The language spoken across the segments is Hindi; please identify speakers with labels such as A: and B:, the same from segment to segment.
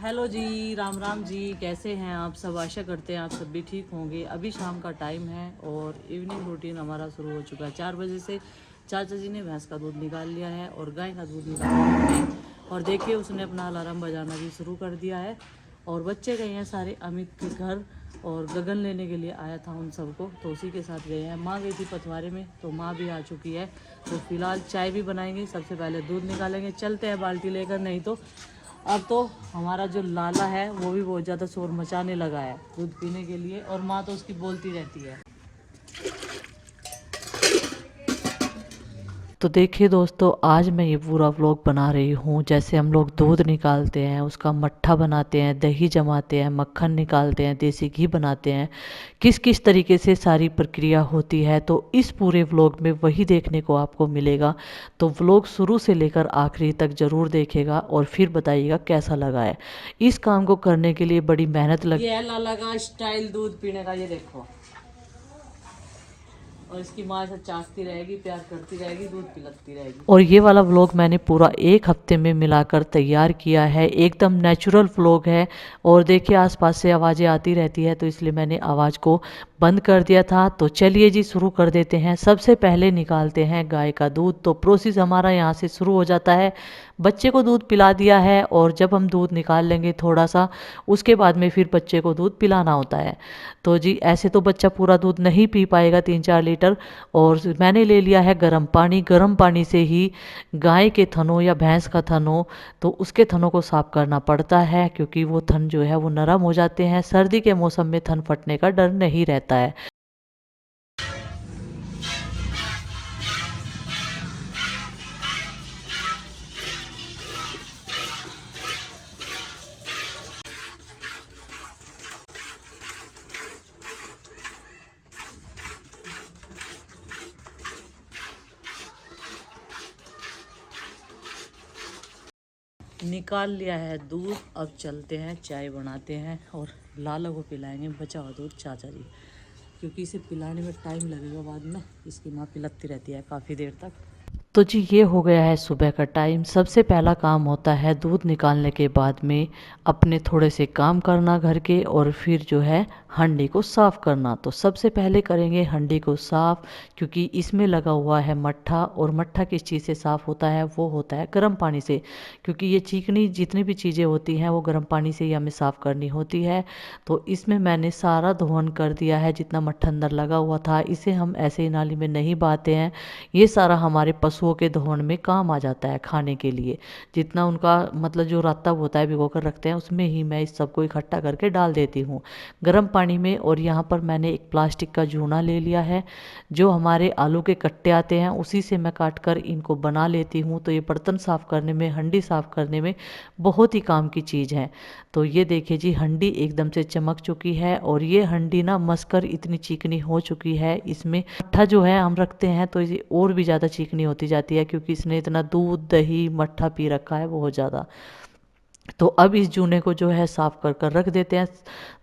A: हेलो जी, राम राम जी। कैसे हैं आप सब? आशा करते हैं आप सब भी ठीक होंगे। अभी शाम का टाइम है और इवनिंग रूटीन हमारा शुरू हो चुका है। 4 बजे से चाचा जी ने भैंस का दूध निकाल लिया है और गाय का दूध निकाला है। और देखिए उसने अपना अलार्म बजाना भी शुरू कर दिया है। और बच्चे गए हैं सारे अमित के घर और गगन लेने के लिए आया था उन सबको, तो उसी के साथ गए हैं। माँ गई थी पथवारे में तो माँ भी आ चुकी है। तो फिलहाल चाय भी बनाएंगे, सबसे पहले दूध निकालेंगे। चलते हैं बाल्टी लेकर, नहीं तो अब तो हमारा जो लाला है वो भी बहुत ज़्यादा शोर मचाने लगा है दूध पीने के लिए, और माँ तो उसकी बोलती रहती है। तो देखिए दोस्तों, आज मैं ये पूरा व्लॉग बना रही हूँ जैसे हम लोग दूध निकालते हैं, उसका मट्ठा बनाते हैं, दही जमाते हैं, मक्खन निकालते हैं, देसी घी बनाते हैं, किस किस तरीके से सारी प्रक्रिया होती है। तो इस पूरे व्लॉग में वही देखने को आपको मिलेगा। तो व्लॉग शुरू से लेकर आखिरी तक ज़रूर देखेगा और फिर बताइएगा कैसा लगा है। इस काम को करने के लिए बड़ी मेहनत लग। ये है लाला का स्टाइल दूध पीने का, ये देखो। और इसकी माँ ऐसा चाटती रहेगी, प्यार करती रहेगी, दूध पिलाती रहेगी। और ये वाला व्लॉग मैंने पूरा 1 हफ्ते में मिलाकर तैयार किया है, एकदम नेचुरल व्लॉग है। और देखिए आसपास से आवाज़ें आती रहती है तो इसलिए मैंने आवाज़ को बंद कर दिया था। तो चलिए जी शुरू कर देते हैं। सबसे पहले निकालते हैं गाय का दूध। तो प्रोसेस हमारा यहाँ से शुरू हो जाता है। बच्चे को दूध पिला दिया है और जब हम दूध निकाल लेंगे थोड़ा सा, उसके बाद में फिर बच्चे को दूध पिलाना होता है। तो जी ऐसे तो बच्चा पूरा दूध नहीं पी पाएगा 3-4 लीटर। और मैंने ले लिया है गर्म पानी। गर्म पानी से ही गाय के थनों या भैंस का थन हो तो उसके थनों को साफ करना पड़ता है, क्योंकि वो थन जो है वो नरम हो जाते हैं। सर्दी के मौसम में थन फटने का डर नहीं रहता है। निकाल लिया है दूध, अब चलते हैं चाय बनाते हैं और लाला को पिलाएंगे बचा हुआ दूध चाचा जी, क्योंकि इसे पिलाने में टाइम लगेगा। बाद में इसकी माँ पिलाती रहती है काफ़ी देर तक। तो जी ये हो गया है सुबह का टाइम। सबसे पहला काम होता है दूध निकालने के बाद में अपने थोड़े से काम करना घर के, और फिर जो है हंडी को साफ़ करना। तो सबसे पहले करेंगे हंडी को साफ़, क्योंकि इसमें लगा हुआ है मट्ठा। और मट्ठा किस चीज़ से साफ़ होता है? वो होता है गर्म पानी से, क्योंकि ये चिकनी जितनी भी चीज़ें होती हैं वो गर्म पानी से ही हमें साफ़ करनी होती है। तो इसमें मैंने सारा धोवन कर दिया है, जितना मट्ठा अंदर लगा हुआ था। इसे हम ऐसे ही नाली में नहीं बहाते हैं, ये सारा हमारे पशुओं के धोवन में काम आ जाता है खाने के लिए। जितना उनका मतलब जो रातब होता है भिगो कर रखते हैं, उसमें ही मैं इस सबको इकट्ठा करके डाल देती हूँ गर्म पानी में। और यहाँ पर मैंने एक प्लास्टिक का जूना ले लिया है, जो हमारे आलू के कट्टे आते हैं उसी से मैं काट कर इनको बना लेती हूँ। तो ये बर्तन साफ़ करने में, हंडी साफ़ करने में बहुत ही काम की चीज़ है। तो ये देखिए जी हंडी एकदम से चमक चुकी है, और ये हंडी ना मसकर इतनी चिकनी हो चुकी है। इसमें मट्ठा जो है हम रखते हैं तो ये और भी ज़्यादा चिकनी होती जाती है, क्योंकि इसने इतना दूध दही मट्ठा पी रखा है बहुत ज़्यादा। तो अब इस जूने को जो है साफ कर कर रख देते हैं।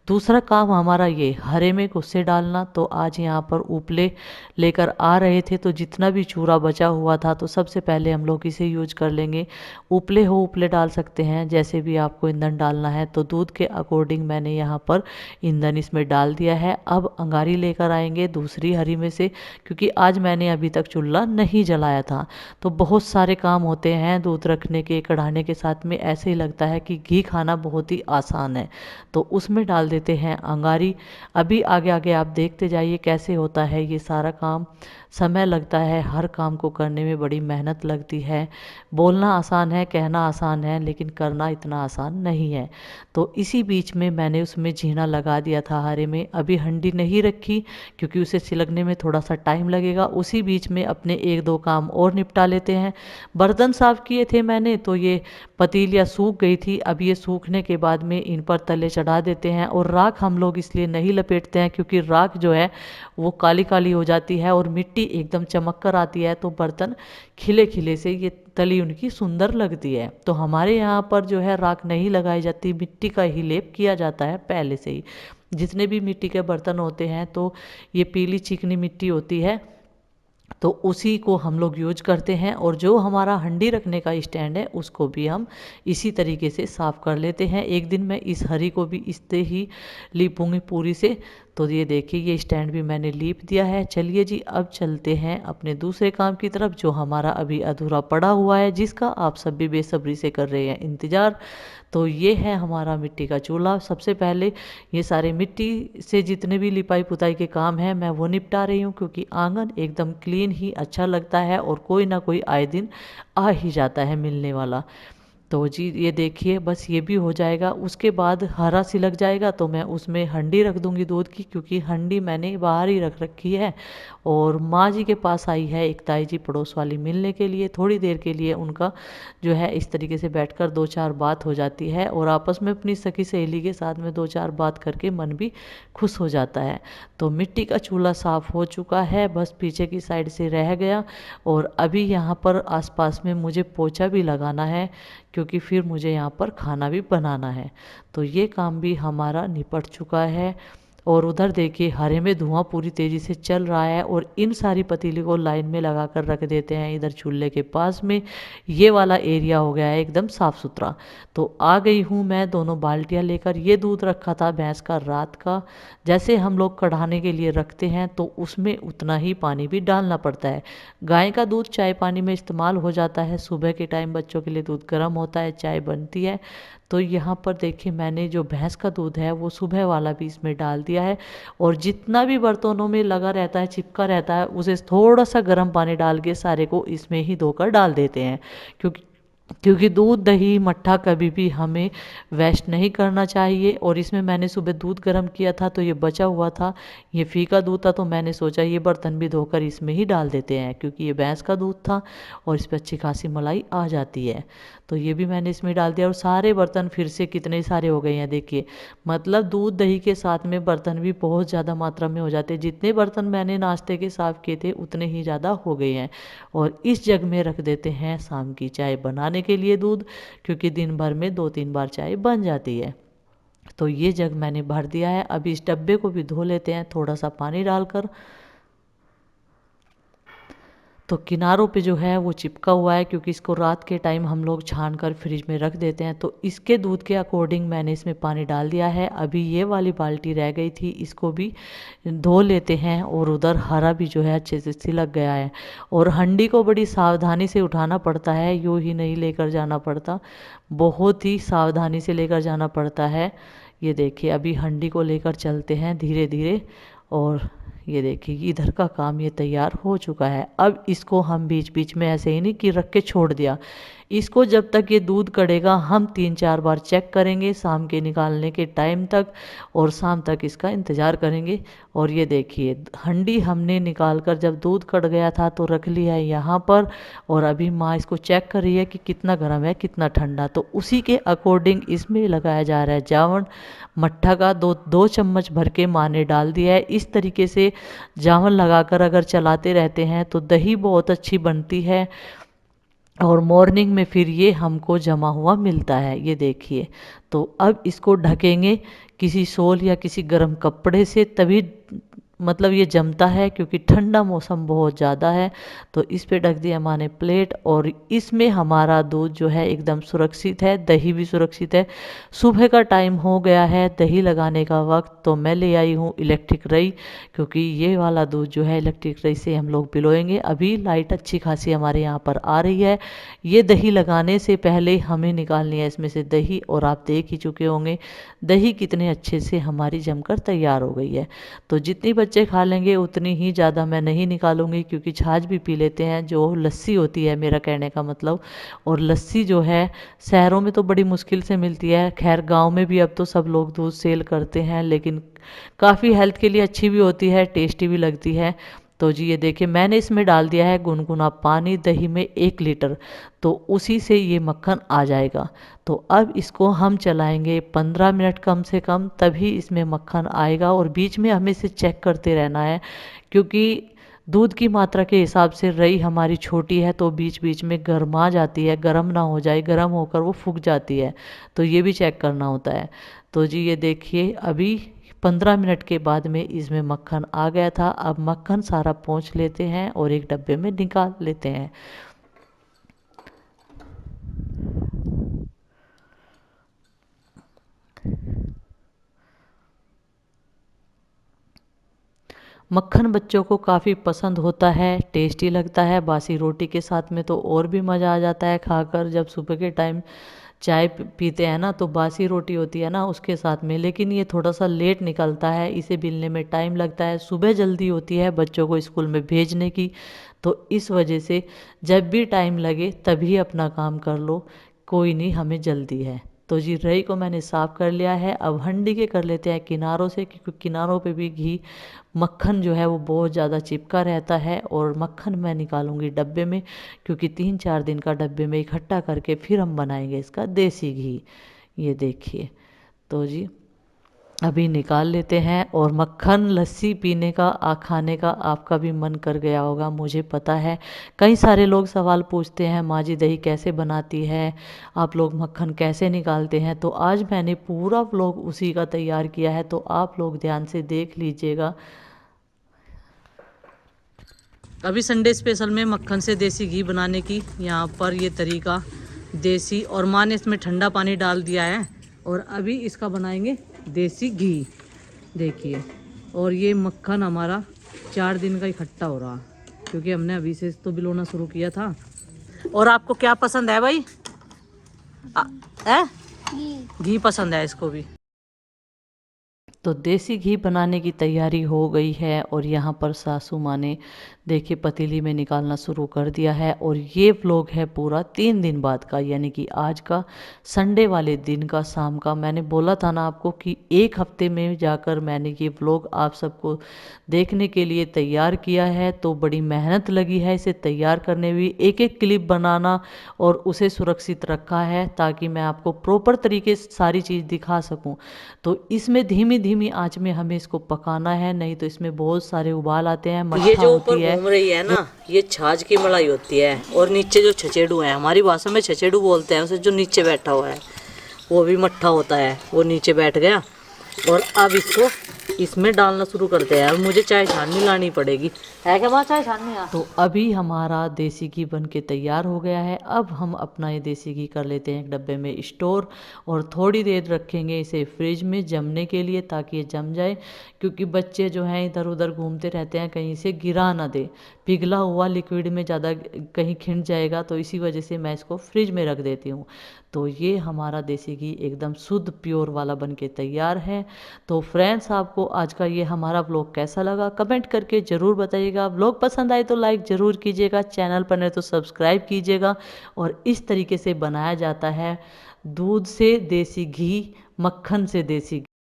A: दूसरा काम हमारा ये हरे में गुस्से डालना। तो आज यहाँ पर उपले लेकर आ रहे थे, तो जितना भी चूरा बचा हुआ था तो सबसे पहले हम लोग इसे यूज कर लेंगे। उपले हो उपले डाल सकते हैं, जैसे भी आपको ईंधन डालना है। तो दूध के अकॉर्डिंग मैंने यहाँ पर ईंधन इसमें डाल दिया है। अब अंगारी लेकर आएंगे दूसरी हरी में से, क्योंकि आज मैंने अभी तक चूल्हा नहीं जलाया था। तो बहुत सारे काम होते हैं दूध रखने के, कढ़ाने के साथ में ऐसे ही लगता है कि घी खाना बहुत ही आसान है। तो उसमें डाल देते हैं अंगारी। अभी आगे आगे आप देखते जाइए कैसे होता है ये सारा काम। समय लगता है, हर काम को करने में बड़ी मेहनत लगती है। बोलना आसान है, कहना आसान है, लेकिन करना इतना आसान नहीं है। तो इसी बीच में मैंने उसमें झीना लगा दिया था हरे में। अभी हंडी नहीं रखी, क्योंकि उसे सिलकने में थोड़ा सा टाइम लगेगा। उसी बीच में अपने 1-2 काम और निपटा लेते हैं। बर्तन साफ़ किए थे मैंने, तो ये पतीलियाँ सूख गई थी। अब ये सूखने के बाद में इन पर तले चढ़ा देते हैं। और राख हम लोग इसलिए नहीं लपेटते हैं, क्योंकि राख जो है वो काली काली हो जाती है और मिट्टी एकदम चमक कर आती है, तो बर्तन खिले खिले से ये तली उनकी सुंदर लगती है। तो हमारे यहाँ पर जो है राख नहीं लगाई जाती, मिट्टी का ही लेप किया जाता है पहले से ही। जितने भी मिट्टी के बर्तन होते हैं तो ये पीली चिकनी मिट्टी होती है, तो उसी को हम लोग यूज करते हैं। और जो हमारा हंडी रखने का स्टैंड है उसको भी हम इसी तरीके से साफ़ कर लेते हैं। एक दिन मैं इस हरी को भी इससे ही लीपूंगी पूरी से। तो ये देखिए ये स्टैंड भी मैंने लीप दिया है। चलिए जी अब चलते हैं अपने दूसरे काम की तरफ जो हमारा अभी अधूरा पड़ा हुआ है, जिसका आप सब भी बेसब्री से कर रहे हैं इंतज़ार। तो ये है हमारा मिट्टी का चूल्हा। सबसे पहले ये सारे मिट्टी से जितने भी लिपाई पुताई के काम हैं मैं वो निपटा रही हूँ, क्योंकि आंगन एकदम क्लीन ही अच्छा लगता है और कोई ना कोई आए दिन आ ही जाता है मिलने वाला। तो जी ये देखिए बस ये भी हो जाएगा, उसके बाद हरा सी लग जाएगा तो मैं उसमें हंडी रख दूंगी दूध की, क्योंकि हंडी मैंने बाहर ही रख रखी है। और माँ जी के पास आई है एक ताई जी पड़ोस वाली मिलने के लिए, थोड़ी देर के लिए उनका जो है इस तरीके से बैठकर दो चार बात हो जाती है और आपस में अपनी सखी सहेली के साथ में दो चार बात करके मन भी खुश हो जाता है। तो मिट्टी का चूल्हा साफ़ हो चुका है, बस पीछे की साइड से रह गया। और अभी यहाँ पर आसपास में मुझे पोछा भी लगाना है, क्योंकि फिर मुझे यहाँ पर खाना भी बनाना है। तो ये काम भी हमारा निपट चुका है। और उधर देखिए हरे में धुआं पूरी तेज़ी से चल रहा है और इन सारी पतीली को लाइन में लगा कर रख देते हैं इधर चूल्हे के पास में। ये वाला एरिया हो गया है एकदम साफ़ सुथरा। तो आ गई हूँ मैं दोनों बाल्टियाँ लेकर। ये दूध रखा था भैंस का रात का, जैसे हम लोग कढ़ाने के लिए रखते हैं तो उसमें उतना ही पानी भी डालना पड़ता है। गाय का दूध चाय पानी में इस्तेमाल हो जाता है, सुबह के टाइम बच्चों के लिए दूध गर्म होता है, चाय बनती है। तो यहाँ पर देखिए मैंने जो भैंस का दूध है वो सुबह वाला भी इसमें डाल दिया है। और जितना भी बर्तनों में लगा रहता है चिपका रहता है उसे थोड़ा सा गर्म पानी डाल के सारे को इसमें ही धोकर डाल देते हैं, क्योंकि दूध दही मट्ठा कभी भी हमें वेस्ट नहीं करना चाहिए। और इसमें मैंने सुबह दूध गर्म किया था तो ये बचा हुआ था, ये फीका दूध था, तो मैंने सोचा ये बर्तन भी धोकर इसमें ही डाल देते हैं, क्योंकि ये भैंस का दूध था और इस पर अच्छी खासी मलाई आ जाती है। तो ये भी मैंने इसमें डाल दिया और सारे बर्तन फिर से कितने सारे हो गए हैं देखिए। मतलब दूध दही के साथ में बर्तन भी बहुत ज़्यादा मात्रा में हो जाते हैं। जितने बर्तन मैंने नाश्ते के साफ़ किए थे उतने ही ज़्यादा हो गए हैं। और इस जग में रख देते हैं शाम की चाय बनाने के लिए दूध, क्योंकि दिन भर में 2-3 बार चाय बन जाती है। तो ये जग मैंने भर दिया है। अभी इस डब्बे को भी धो लेते हैं थोड़ा सा पानी डालकर। तो किनारों पे जो है वो चिपका हुआ है, क्योंकि इसको रात के टाइम हम लोग छान कर फ्रिज में रख देते हैं। तो इसके दूध के अकॉर्डिंग मैंने इसमें पानी डाल दिया है। अभी ये वाली बाल्टी रह गई थी, इसको भी धो लेते हैं। और उधर हरा भी जो है अच्छे से सिलक गया है। और हंडी को बड़ी सावधानी से उठाना पड़ता है, यूँ ही नहीं लेकर जाना पड़ता, बहुत ही सावधानी से लेकर जाना पड़ता है। ये देखिए अभी हंडी को लेकर चलते हैं धीरे धीरे। और ये देखिए इधर का काम ये तैयार हो चुका है। अब इसको हम बीच बीच में ऐसे ही नहीं कि रख के छोड़ दिया, इसको जब तक ये दूध कढ़ेगा हम 3-4 बार चेक करेंगे शाम के निकालने के टाइम तक, और शाम तक इसका इंतज़ार करेंगे। और ये देखिए हंडी हमने निकाल कर जब दूध कढ़ गया था तो रख लिया है यहाँ पर। और अभी माँ इसको चेक कर रही है कि कितना गर्म है कितना ठंडा। तो उसी के अकॉर्डिंग इसमें लगाया जा रहा है जावन मट्ठा का। 2 चम्मच भर के माँ ने डाल दिया है। इस तरीके से जावन लगाकर अगर चलाते रहते हैं तो दही बहुत अच्छी बनती है और मॉर्निंग में फिर ये हमको जमा हुआ मिलता है। ये देखिए तो अब इसको ढकेंगे किसी शॉल या किसी गर्म कपड़े से, तभी मतलब ये जमता है, क्योंकि ठंडा मौसम बहुत ज़्यादा है। तो इस पे ढक दिया माने प्लेट, और इसमें हमारा दूध जो है एकदम सुरक्षित है, दही भी सुरक्षित है। सुबह का टाइम हो गया है दही लगाने का वक्त, तो मैं ले आई हूँ इलेक्ट्रिक रई, क्योंकि ये वाला दूध जो है इलेक्ट्रिक रई से हम लोग पिलोएंगे। अभी लाइट अच्छी खासी हमारे यहाँ पर आ रही है। ये दही लगाने से पहले हमें निकालनी है इसमें से दही, और आप देख ही चुके होंगे दही कितने अच्छे से हमारी जमकर तैयार हो गई है। तो जितनी बच्चे खा लेंगे उतनी ही ज़्यादा मैं नहीं निकालूंगी, क्योंकि छाछ भी पी लेते हैं, जो लस्सी होती है मेरा कहने का मतलब। और लस्सी जो है शहरों में तो बड़ी मुश्किल से मिलती है, खैर गांव में भी अब तो सब लोग दूध सेल करते हैं, लेकिन काफ़ी हेल्थ के लिए अच्छी भी होती है, टेस्टी भी लगती है। तो जी ये देखिए मैंने इसमें डाल दिया है गुनगुना पानी, दही में 1 लीटर, तो उसी से ये मक्खन आ जाएगा। तो अब इसको हम चलाएंगे 15 मिनट कम से कम, तभी इसमें मक्खन आएगा। और बीच में हमें इसे चेक करते रहना है, क्योंकि दूध की मात्रा के हिसाब से रई हमारी छोटी है तो बीच बीच में गर्मा जाती है, गर्म ना हो जाए, गर्म होकर वो फूक जाती है, तो ये भी चेक करना होता है। तो जी ये देखिए अभी 15 मिनट के बाद में इसमें मक्खन आ गया था। अब मक्खन सारा पोंछ लेते हैं और एक डब्बे में निकाल लेते हैं। मक्खन बच्चों को काफ़ी पसंद होता है, टेस्टी लगता है। बासी रोटी के साथ में तो और भी मज़ा आ जाता है खाकर। जब सुबह के टाइम चाय पीते हैं ना, तो बासी रोटी होती है ना उसके साथ में। लेकिन ये थोड़ा सा लेट निकलता है, इसे बेलने में टाइम लगता है। सुबह जल्दी होती है बच्चों को स्कूल में भेजने की, तो इस वजह से जब भी टाइम लगे तभी अपना काम कर लो, कोई नहीं, हमें जल्दी है। तो जी रही को मैंने साफ़ कर लिया है। अब हंडी के कर लेते हैं किनारों से, क्योंकि किनारों पे भी घी मक्खन जो है वो बहुत ज़्यादा चिपका रहता है। और मक्खन मैं निकालूंगी डब्बे में, क्योंकि 3-4 दिन का डब्बे में इकट्ठा करके फिर हम बनाएंगे इसका देसी घी। ये देखिए, तो जी अभी निकाल लेते हैं। और मक्खन लस्सी पीने का खाने का आपका भी मन कर गया होगा, मुझे पता है। कई सारे लोग सवाल पूछते हैं, माँ जी दही कैसे बनाती है, आप लोग मक्खन कैसे निकालते हैं। तो आज मैंने पूरा व्लॉग उसी का तैयार किया है, तो आप लोग ध्यान से देख लीजिएगा। अभी संडे स्पेशल में मक्खन से देसी घी बनाने की यहाँ पर ये तरीका देसी, और माँ ने इसमें ठंडा पानी डाल दिया है। और अभी इसका बनाएंगे देसी घी, देखिए। और ये मक्खन हमारा 4 दिन का इकट्ठा हो रहा, क्योंकि हमने अभी से तो बिलोना शुरू किया था। और आपको क्या पसंद है भाई? है घी पसंद है इसको भी। तो देसी घी बनाने की तैयारी हो गई है। और यहाँ पर सासू माँ ने देखिए पतीली में निकालना शुरू कर दिया है। और ये व्लॉग है पूरा 3 दिन बाद का, यानी कि आज का संडे वाले दिन का शाम का। मैंने बोला था ना आपको कि 1 हफ्ते में जाकर मैंने ये व्लॉग आप सबको देखने के लिए तैयार किया है। तो बड़ी मेहनत लगी है इसे तैयार करने में, एक एक क्लिप बनाना और उसे सुरक्षित रखा है, ताकि मैं आपको प्रॉपर तरीके से सारी चीज़ दिखा सकूं। तो इसमें धीमी धीमी आंच में हमें इसको पकाना है, नहीं तो इसमें बहुत सारे उबाल आते हैं। ये जो ऊपर घूम रही है ना, ये छाछ की मलाई होती है। और नीचे जो छचेडू है, हमारी भाषा में छचेडू बोलते हैं उसे, जो नीचे बैठा हुआ है वो भी मट्ठा होता है, वो नीचे बैठ गया। और अब इसको इसमें डालना शुरू करते हैं। अब मुझे चाय छाननी लानी पड़ेगी, है क्या माँ? चाय छाननी है। तो अभी हमारा देसी घी बन के तैयार हो गया है। अब हम अपना ये देसी घी कर लेते हैं एक डब्बे में स्टोर, और थोड़ी देर रखेंगे इसे फ्रिज में जमने के लिए, ताकि ये जम जाए। क्योंकि बच्चे जो हैं इधर उधर घूमते रहते हैं, कहीं से गिरा ना दे। पिघला हुआ लिक्विड में ज़्यादा कहीं खिंच जाएगा, तो इसी वजह से मैं इसको फ्रिज में रख देती हूँ। तो ये हमारा देसी घी एकदम शुद्ध प्योर वाला बन के तैयार है। तो फ्रेंड्स, आपको आज का ये हमारा व्लॉग कैसा लगा कमेंट करके ज़रूर बताइएगा। व्लॉग पसंद आए तो लाइक ज़रूर कीजिएगा, चैनल पर नहीं तो सब्सक्राइब कीजिएगा। और इस तरीके से बनाया जाता है दूध से देसी घी, मक्खन से देसी